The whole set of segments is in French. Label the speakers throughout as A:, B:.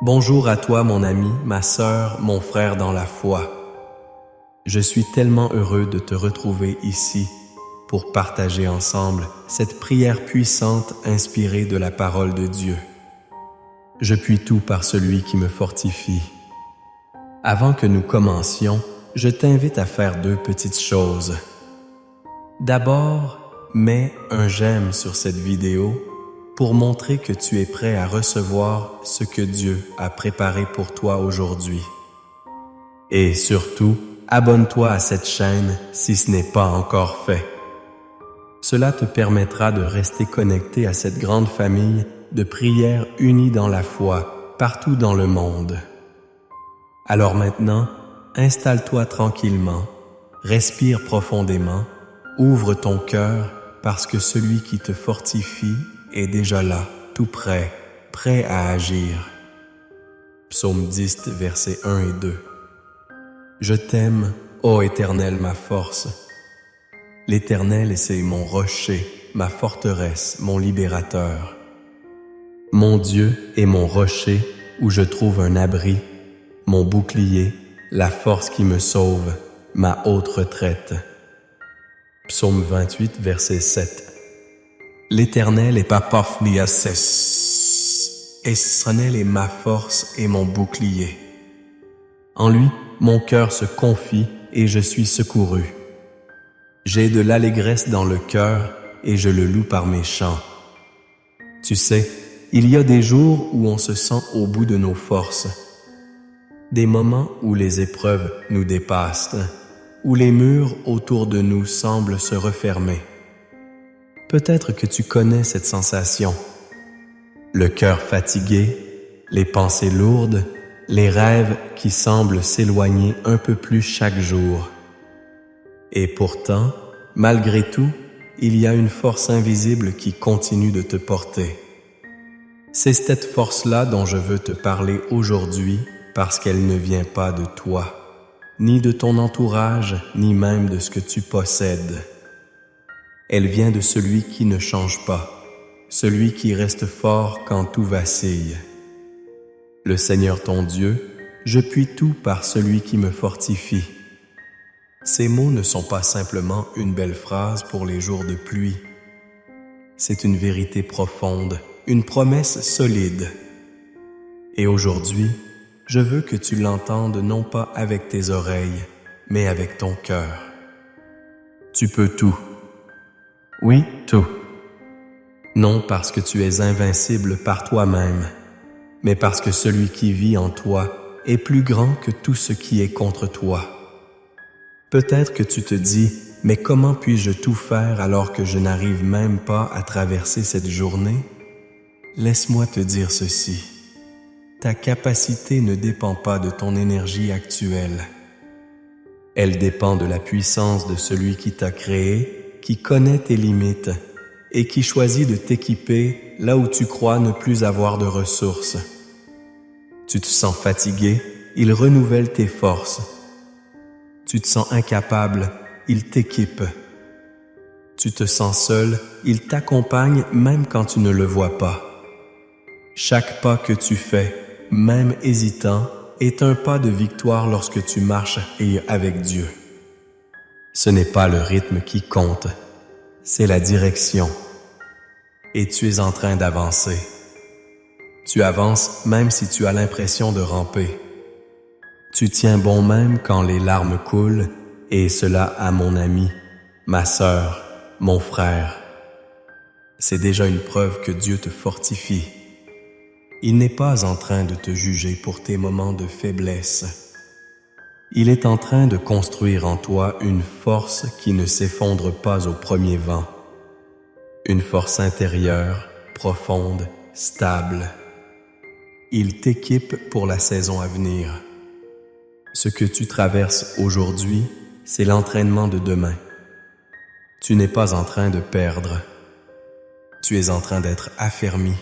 A: Bonjour à toi mon ami, ma sœur, mon frère dans la foi. Je suis tellement heureux de te retrouver ici pour partager ensemble cette prière puissante inspirée de la parole de Dieu. Je puis tout par celui qui me fortifie. Avant que nous commencions, je t'invite à faire deux petites choses. D'abord, mets un j'aime sur cette vidéo pour montrer que tu es prêt à recevoir ce que Dieu a préparé pour toi aujourd'hui. Et surtout, abonne-toi à cette chaîne si ce n'est pas encore fait. Cela te permettra de rester connecté à cette grande famille de prières unies dans la foi partout dans le monde. Alors maintenant, installe-toi tranquillement, respire profondément, ouvre ton cœur parce que celui qui te fortifie est déjà là, tout prêt, prêt à agir. Psaume 10, versets 1 et 2. Je t'aime, ô Éternel, ma force. L'Éternel, c'est mon rocher, ma forteresse, mon libérateur. Mon Dieu est mon rocher où je trouve un abri, mon bouclier, la force qui me sauve, ma haute retraite. Psaume 28, verset 7. L'Éternel est L'Éternel est ma force et mon bouclier. En lui, mon cœur se confie et je suis secouru. J'ai de l'allégresse dans le cœur et je le loue par mes chants. Tu sais, il y a des jours où on se sent au bout de nos forces, des moments où les épreuves nous dépassent, où les murs autour de nous semblent se refermer. Peut-être que tu connais cette sensation. Le cœur fatigué, les pensées lourdes, les rêves qui semblent s'éloigner un peu plus chaque jour. Et pourtant, malgré tout, il y a une force invisible qui continue de te porter. C'est cette force-là dont je veux te parler aujourd'hui parce qu'elle ne vient pas de toi, ni de ton entourage, ni même de ce que tu possèdes. Elle vient de celui qui ne change pas, celui qui reste fort quand tout vacille. Le Seigneur ton Dieu, je puis tout par celui qui me fortifie. Ces mots ne sont pas simplement une belle phrase pour les jours de pluie. C'est une vérité profonde, une promesse solide. Et aujourd'hui, je veux que tu l'entendes non pas avec tes oreilles, mais avec ton cœur. Tu peux tout. Oui, tout. Non parce que tu es invincible par toi-même, mais parce que celui qui vit en toi est plus grand que tout ce qui est contre toi. Peut-être que tu te dis, mais comment puis-je tout faire alors que je n'arrive même pas à traverser cette journée? Laisse-moi te dire ceci. Ta capacité ne dépend pas de ton énergie actuelle. Elle dépend de la puissance de celui qui t'a créé, qui connaît tes limites et qui choisit de t'équiper là où tu crois ne plus avoir de ressources. Tu te sens fatigué, il renouvelle tes forces. Tu te sens incapable, il t'équipe. Tu te sens seul, il t'accompagne même quand tu ne le vois pas. Chaque pas que tu fais, même hésitant, est un pas de victoire lorsque tu marches avec Dieu. Ce n'est pas le rythme qui compte, c'est la direction. Et tu es en train d'avancer. Tu avances même si tu as l'impression de ramper. Tu tiens bon même quand les larmes coulent, et cela à mon ami, ma sœur, mon frère. C'est déjà une preuve que Dieu te fortifie. Il n'est pas en train de te juger pour tes moments de faiblesse. Il est en train de construire en toi une force qui ne s'effondre pas au premier vent. Une force intérieure, profonde, stable. Il t'équipe pour la saison à venir. Ce que tu traverses aujourd'hui, c'est l'entraînement de demain. Tu n'es pas en train de perdre. Tu es en train d'être affermi.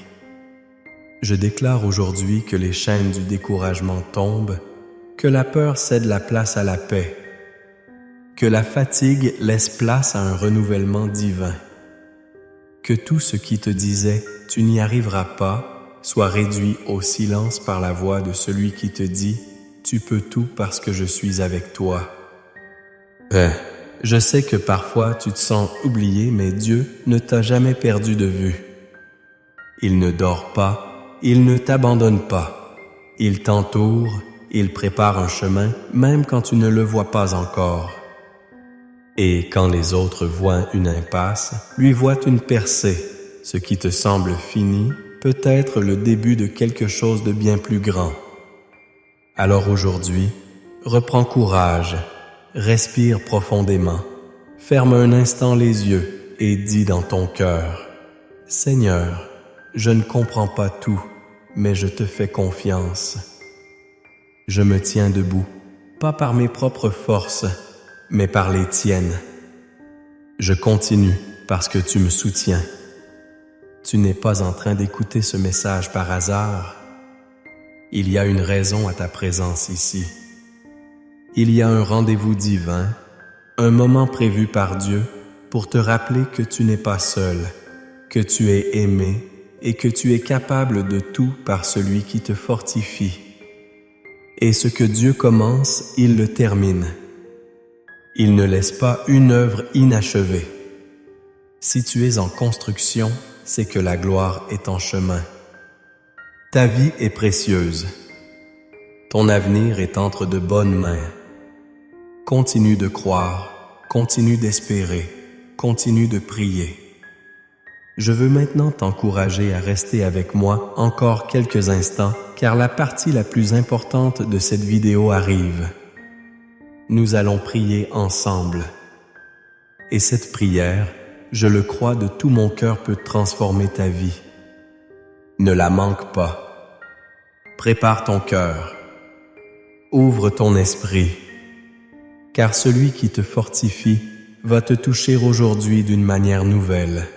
A: Je déclare aujourd'hui que les chaînes du découragement tombent, que la peur cède la place à la paix, que la fatigue laisse place à un renouvellement divin, que tout ce qui te disait « tu n'y arriveras pas » soit réduit au silence par la voix de celui qui te dit « Tu peux tout parce que je suis avec toi ». Je sais que parfois tu te sens oublié, mais Dieu ne t'a jamais perdu de vue. Il ne dort pas, il ne t'abandonne pas. Il t'entoure, il prépare un chemin, même quand tu ne le vois pas encore. Et quand les autres voient une impasse, lui voient une percée. Ce qui te semble fini peut être le début de quelque chose de bien plus grand. Alors aujourd'hui, reprends courage, respire profondément, ferme un instant les yeux et dis dans ton cœur « Seigneur, je ne comprends pas tout, mais je te fais confiance. Je me tiens debout, pas par mes propres forces, mais par les tiennes. Je continue parce que tu me soutiens. Tu n'es pas en train d'écouter ce message par hasard. Il y a une raison à ta présence ici. Il y a un rendez-vous divin, un moment prévu par Dieu pour te rappeler que tu n'es pas seul, que tu es aimé et que tu es capable de tout par celui qui te fortifie. Et ce que Dieu commence, il le termine. Il ne laisse pas une œuvre inachevée. Si tu es en construction, c'est que la gloire est en chemin. Ta vie est précieuse. Ton avenir est entre de bonnes mains. Continue de croire, continue d'espérer, continue de prier. Je veux maintenant t'encourager à rester avec moi encore quelques instants, car la partie la plus importante de cette vidéo arrive. Nous allons prier ensemble. Et cette prière, je le crois de tout mon cœur, peut transformer ta vie. Ne la manque pas. Prépare ton cœur. Ouvre ton esprit. Car celui qui te fortifie va te toucher aujourd'hui d'une manière nouvelle.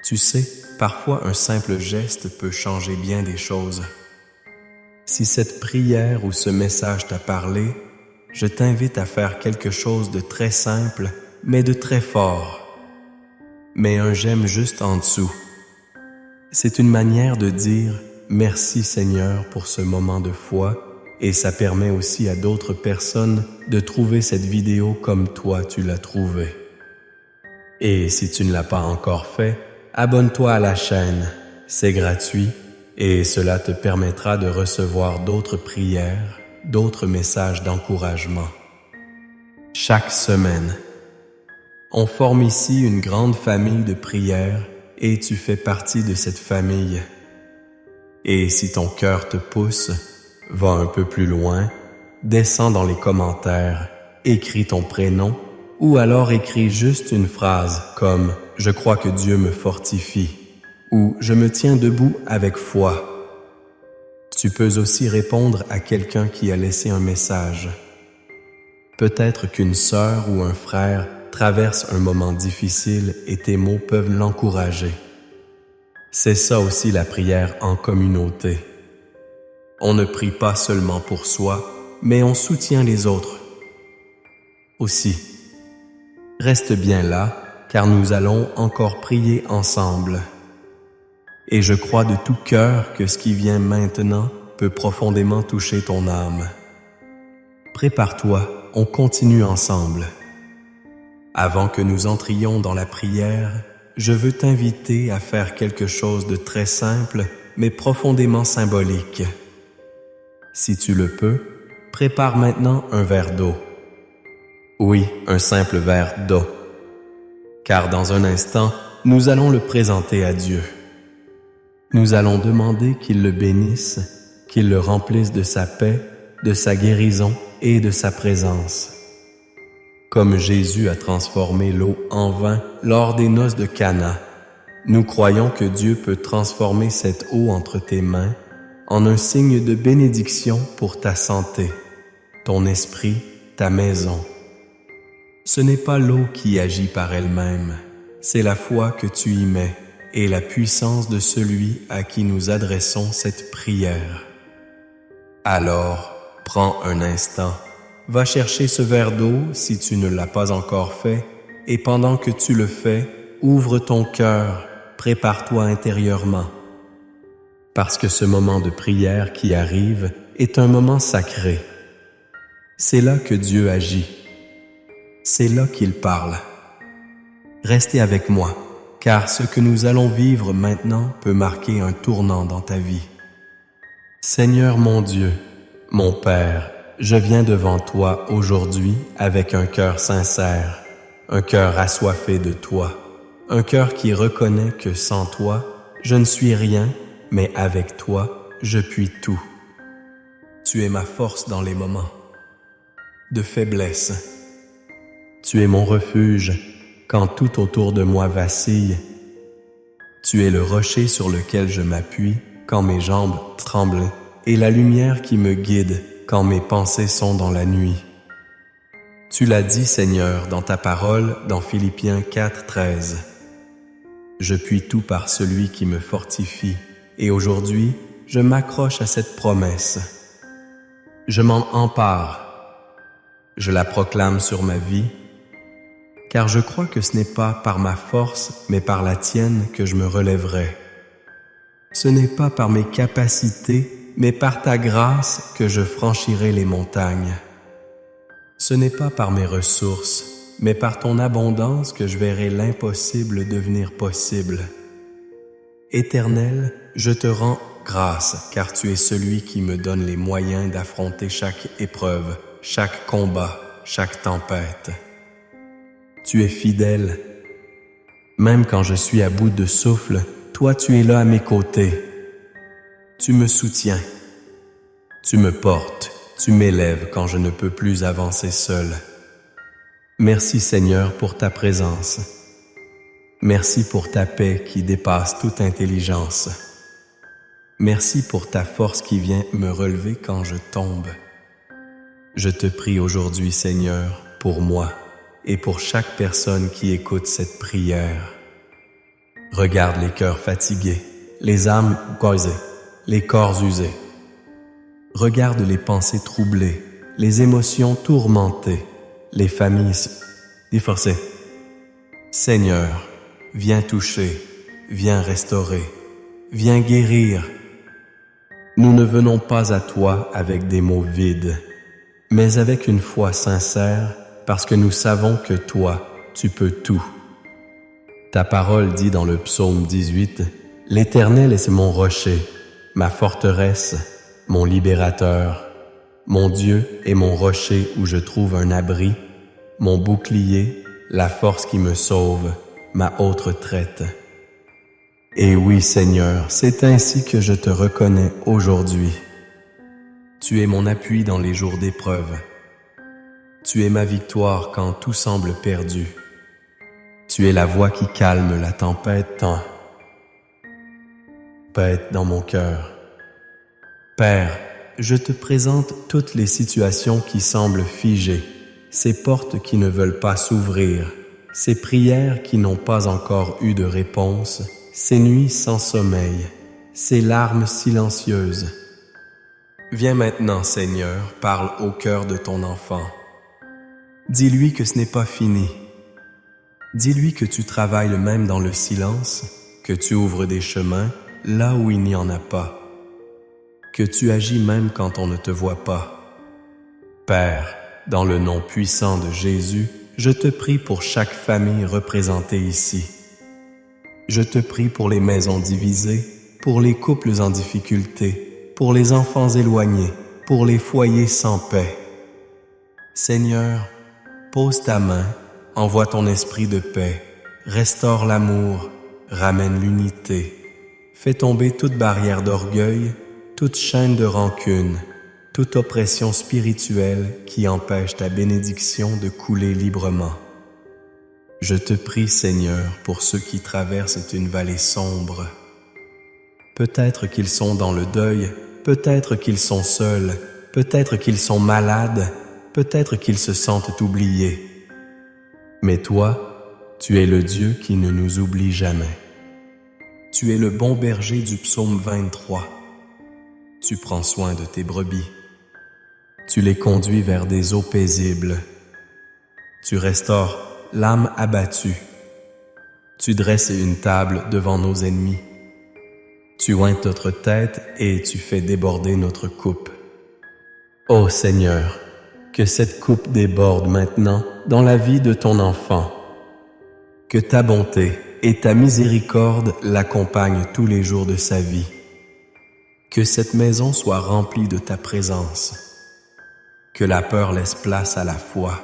A: Tu sais, parfois un simple geste peut changer bien des choses. Si cette prière ou ce message t'a parlé, je t'invite à faire quelque chose de très simple, mais de très fort. Mets un j'aime juste en dessous. C'est une manière de dire « Merci Seigneur pour ce moment de foi » et ça permet aussi à d'autres personnes de trouver cette vidéo comme toi tu l'as trouvée. Et si tu ne l'as pas encore fait, abonne-toi à la chaîne, c'est gratuit et cela te permettra de recevoir d'autres prières, d'autres messages d'encouragement. Chaque semaine, on forme ici une grande famille de prières et tu fais partie de cette famille. Et si ton cœur te pousse, va un peu plus loin, descends dans les commentaires, écris ton prénom ou alors écris juste une phrase comme « Je crois que Dieu me fortifie » ou « Je me tiens debout avec foi ». Tu peux aussi répondre à quelqu'un qui a laissé un message. Peut-être qu'une sœur ou un frère traverse un moment difficile et tes mots peuvent l'encourager. C'est ça aussi la prière en communauté. On ne prie pas seulement pour soi, mais on soutient les autres. Aussi, reste bien là, car nous allons encore prier ensemble. Et je crois de tout cœur que ce qui vient maintenant peut profondément toucher ton âme. Prépare-toi, on continue ensemble. Avant que nous entrions dans la prière, je veux t'inviter à faire quelque chose de très simple, mais profondément symbolique. Si tu le peux, prépare maintenant un verre d'eau. Oui, un simple verre d'eau. Car dans un instant, nous allons le présenter à Dieu. Nous allons demander qu'il le bénisse, qu'il le remplisse de sa paix, de sa guérison et de sa présence. Comme Jésus a transformé l'eau en vin lors des noces de Cana, nous croyons que Dieu peut transformer cette eau entre tes mains en un signe de bénédiction pour ta santé, ton esprit, ta maison. Ce n'est pas l'eau qui agit par elle-même, c'est la foi que tu y mets et la puissance de celui à qui nous adressons cette prière. Alors, prends un instant, va chercher ce verre d'eau si tu ne l'as pas encore fait, et pendant que tu le fais, ouvre ton cœur, prépare-toi intérieurement. parce que ce moment de prière qui arrive est un moment sacré. C'est là que Dieu agit. C'est là qu'il parle. Restez avec moi, car ce que nous allons vivre maintenant peut marquer un tournant dans ta vie. Seigneur mon Dieu, mon Père, je viens devant toi aujourd'hui avec un cœur sincère, un cœur assoiffé de toi, un cœur qui reconnaît que sans toi, je ne suis rien, mais avec toi, je puis tout. Tu es ma force dans les moments de faiblesse. Tu es mon refuge quand tout autour de moi vacille. Tu es le rocher sur lequel je m'appuie quand mes jambes tremblent et la lumière qui me guide quand mes pensées sont dans la nuit. Tu l'as dit, Seigneur, dans ta parole, dans Philippiens 4:13. Je puis tout par celui qui me fortifie, et aujourd'hui, je m'accroche à cette promesse. Je m'en empare. Je la proclame sur ma vie, car je crois que ce n'est pas par ma force, mais par la tienne que je me relèverai. Ce n'est pas par mes capacités, mais par ta grâce que je franchirai les montagnes. Ce n'est pas par mes ressources, mais par ton abondance que je verrai l'impossible devenir possible. Éternel, je te rends grâce, car tu es celui qui me donne les moyens d'affronter chaque épreuve, chaque combat, chaque tempête. Tu es fidèle. Même quand je suis à bout de souffle, toi tu es là à mes côtés. Tu me soutiens. Tu me portes. Tu m'élèves quand je ne peux plus avancer seul. Merci Seigneur pour ta présence. Merci pour ta paix qui dépasse toute intelligence. Merci pour ta force qui vient me relever quand je tombe. Je te prie aujourd'hui, Seigneur, pour moi et pour chaque personne qui écoute cette prière. Regarde les cœurs fatigués, les âmes brisées, les corps usés. Regarde les pensées troublées, les émotions tourmentées, les familles déforcées. Seigneur, viens toucher, viens restaurer, viens guérir. Nous ne venons pas à toi avec des mots vides, mais avec une foi sincère, parce que nous savons que toi, tu peux tout. Ta parole dit dans le psaume 18, « L'Éternel est mon rocher, ma forteresse, mon libérateur, mon Dieu est mon rocher où je trouve un abri, mon bouclier, la force qui me sauve, ma haute retraite. » Et oui, Seigneur, c'est ainsi que je te reconnais aujourd'hui. Tu es mon appui dans les jours d'épreuve. Tu es ma victoire quand tout semble perdu. Tu es la voix qui calme la tempête dans mon cœur. Père, je te présente toutes les situations qui semblent figées, ces portes qui ne veulent pas s'ouvrir, ces prières qui n'ont pas encore eu de réponse, ces nuits sans sommeil, ces larmes silencieuses. Viens maintenant, Seigneur, parle au cœur de ton enfant. Dis-lui que ce n'est pas fini. Dis-lui que tu travailles même dans le silence, que tu ouvres des chemins là où il n'y en a pas, que tu agis même quand on ne te voit pas. Père, dans le nom puissant de Jésus, je te prie pour chaque famille représentée ici. Je te prie pour les maisons divisées, pour les couples en difficulté, pour les enfants éloignés, pour les foyers sans paix. Seigneur, pose ta main, envoie ton esprit de paix, restaure l'amour, ramène l'unité, fais tomber toute barrière d'orgueil, toute chaîne de rancune, toute oppression spirituelle qui empêche ta bénédiction de couler librement. Je te prie, Seigneur, pour ceux qui traversent une vallée sombre. Peut-être qu'ils sont dans le deuil, peut-être qu'ils sont seuls, peut-être qu'ils sont malades, peut-être qu'ils se sentent oubliés. Mais toi, tu es le Dieu qui ne nous oublie jamais. Tu es le bon berger du psaume 23. Tu prends soin de tes brebis. Tu les conduis vers des eaux paisibles. Tu restaures l'âme abattue. Tu dresses une table devant nos ennemis. Tu oins notre tête et tu fais déborder notre coupe. Ô Seigneur, que cette coupe déborde maintenant dans la vie de ton enfant. Que ta bonté et ta miséricorde l'accompagnent tous les jours de sa vie. Que cette maison soit remplie de ta présence. Que la peur laisse place à la foi.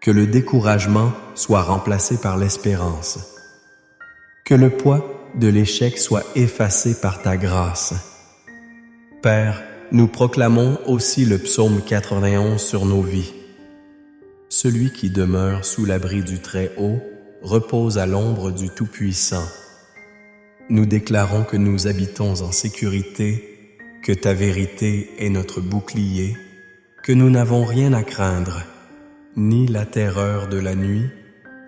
A: Que le découragement soit remplacé par l'espérance. Que le poids de l'échec soit effacé par ta grâce. Père, nous proclamons aussi le psaume 91 sur nos vies. Celui qui demeure sous l'abri du Très-Haut repose à l'ombre du Tout-Puissant. Nous déclarons que nous habitons en sécurité, que ta vérité est notre bouclier, que nous n'avons rien à craindre, ni la terreur de la nuit,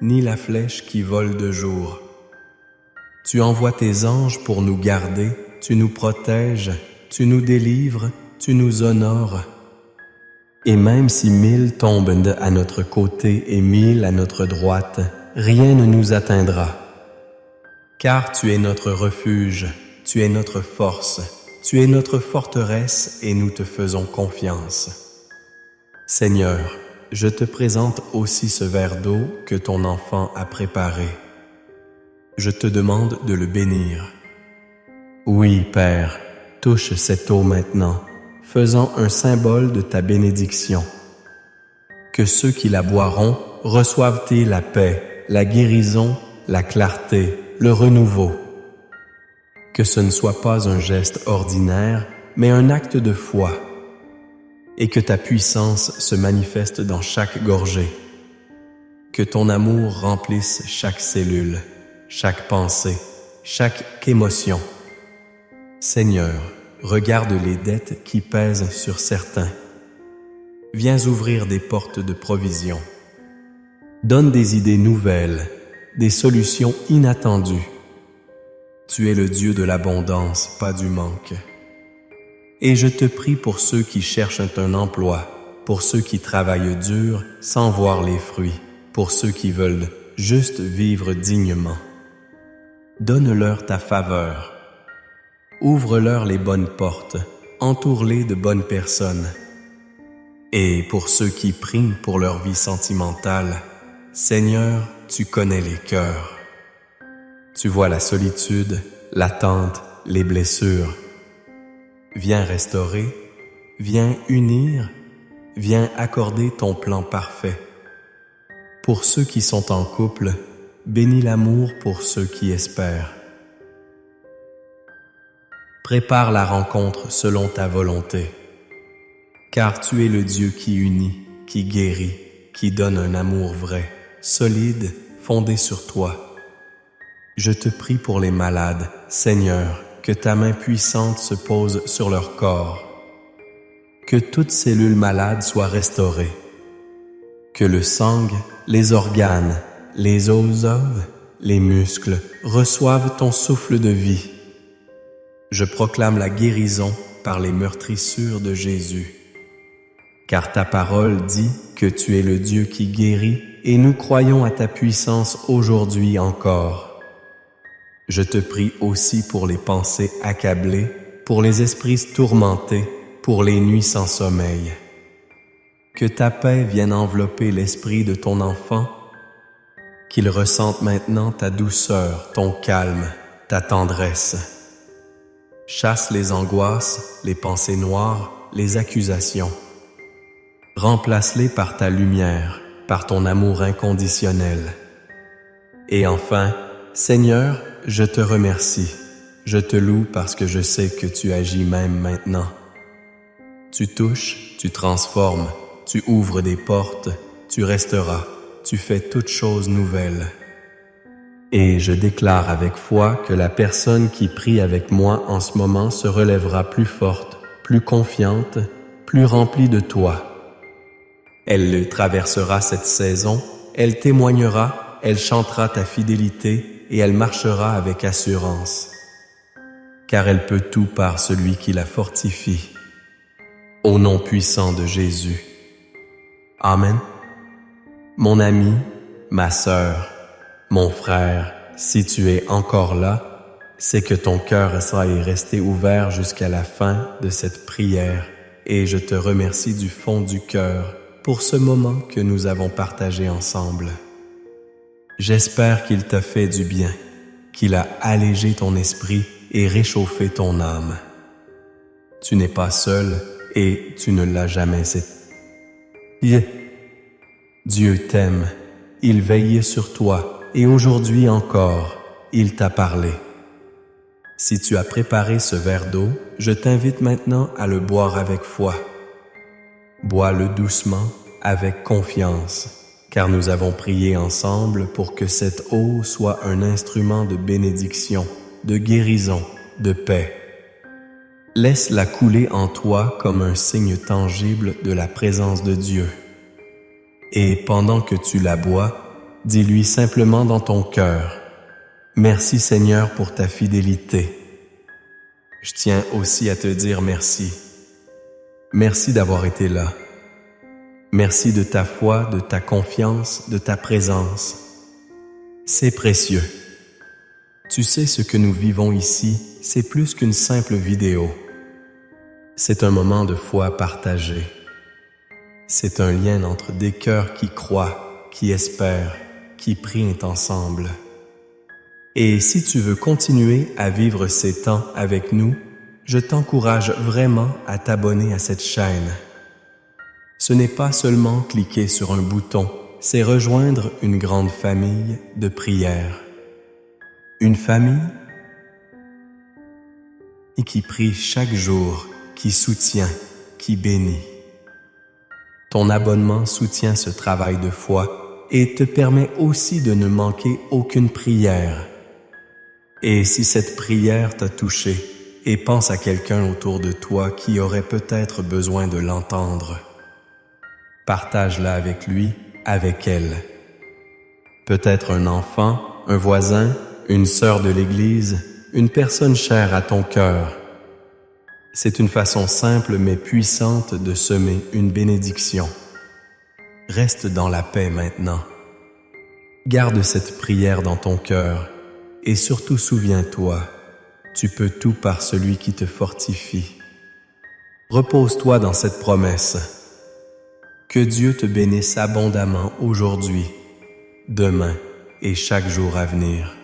A: ni la flèche qui vole de jour. Tu envoies tes anges pour nous garder, tu nous protèges, tu nous délivres, tu nous honores. Et même si 1000 tombent à notre côté et 1000 à notre droite, rien ne nous atteindra. Car tu es notre refuge, tu es notre force, tu es notre forteresse et nous te faisons confiance. Seigneur, je te présente aussi ce verre d'eau que ton enfant a préparé. Je te demande de le bénir. Oui, Père, touche cette eau maintenant, faisant un symbole de ta bénédiction. Que ceux qui la boiront reçoivent-ils la paix, la guérison, la clarté, le renouveau. Que ce ne soit pas un geste ordinaire, mais un acte de foi. Et que ta puissance se manifeste dans chaque gorgée. Que ton amour remplisse chaque cellule, chaque pensée, chaque émotion. Seigneur, regarde les dettes qui pèsent sur certains. Viens ouvrir des portes de provision. Donne des idées nouvelles, des solutions inattendues. Tu es le Dieu de l'abondance, pas du manque. Et je te prie pour ceux qui cherchent un emploi, pour ceux qui travaillent dur sans voir les fruits, pour ceux qui veulent juste vivre dignement. Donne-leur ta faveur. Ouvre-leur les bonnes portes, entoure-les de bonnes personnes. Et pour ceux qui prient pour leur vie sentimentale, Seigneur, tu connais les cœurs. Tu vois la solitude, l'attente, les blessures. Viens restaurer, viens unir, viens accorder ton plan parfait. Pour ceux qui sont en couple, bénis l'amour pour ceux qui espèrent. Prépare la rencontre selon ta volonté, car tu es le Dieu qui unit, qui guérit, qui donne un amour vrai, solide, fondé sur toi. Je te prie pour les malades, Seigneur, que ta main puissante se pose sur leur corps, que toute cellule malade soit restaurée, que le sang, les organes, les os, les muscles reçoivent ton souffle de vie. Je proclame la guérison par les meurtrissures de Jésus. Car ta parole dit que tu es le Dieu qui guérit et nous croyons à ta puissance aujourd'hui encore. Je te prie aussi pour les pensées accablées, pour les esprits tourmentés, pour les nuits sans sommeil. Que ta paix vienne envelopper l'esprit de ton enfant, qu'il ressente maintenant ta douceur, ton calme, ta tendresse. Chasse les angoisses, les pensées noires, les accusations. Remplace-les par ta lumière, par ton amour inconditionnel. Et enfin, Seigneur, je te remercie. Je te loue parce que je sais que tu agis même maintenant. Tu touches, tu transformes, tu ouvres des portes, tu resteras, tu fais toutes choses nouvelles. Et je déclare avec foi que la personne qui prie avec moi en ce moment se relèvera plus forte, plus confiante, plus remplie de toi. Elle traversera cette saison, elle témoignera, elle chantera ta fidélité et elle marchera avec assurance. Car elle peut tout par celui qui la fortifie. Au nom puissant de Jésus. Amen. Mon ami, ma sœur, mon frère, si tu es encore là, c'est que ton cœur est resté ouvert jusqu'à la fin de cette prière et je te remercie du fond du cœur pour ce moment que nous avons partagé ensemble. J'espère qu'il t'a fait du bien, qu'il a allégé ton esprit et réchauffé ton âme. Tu n'es pas seul et tu ne l'as jamais été. Dieu t'aime, il veille sur toi et aujourd'hui encore, il t'a parlé. Si tu as préparé ce verre d'eau, je t'invite maintenant à le boire avec foi. Bois-le doucement, avec confiance, car nous avons prié ensemble pour que cette eau soit un instrument de bénédiction, de guérison, de paix. Laisse-la couler en toi comme un signe tangible de la présence de Dieu. Et pendant que tu la bois, dis-lui simplement dans ton cœur: Merci Seigneur pour ta fidélité. Je tiens aussi à te dire merci. Merci d'avoir été là. Merci de ta foi, de ta confiance, de ta présence. C'est précieux. Tu sais, ce que nous vivons ici, c'est plus qu'une simple vidéo. C'est un moment de foi partagé. C'est un lien entre des cœurs qui croient, qui espèrent, qui prient ensemble. Et si tu veux continuer à vivre ces temps avec nous, je t'encourage vraiment à t'abonner à cette chaîne. Ce n'est pas seulement cliquer sur un bouton, c'est rejoindre une grande famille de prière. Une famille qui prie chaque jour, qui soutient, qui bénit. Ton abonnement soutient ce travail de foi et te permet aussi de ne manquer aucune prière. Et si cette prière t'a touché, et pense à quelqu'un autour de toi qui aurait peut-être besoin de l'entendre, partage-la avec lui, avec elle. Peut-être un enfant, un voisin, une sœur de l'Église, une personne chère à ton cœur. C'est une façon simple mais puissante de semer une bénédiction. Reste dans la paix maintenant. Garde cette prière dans ton cœur et surtout souviens-toi, tu peux tout par celui qui te fortifie. Repose-toi dans cette promesse. Que Dieu te bénisse abondamment aujourd'hui, demain et chaque jour à venir.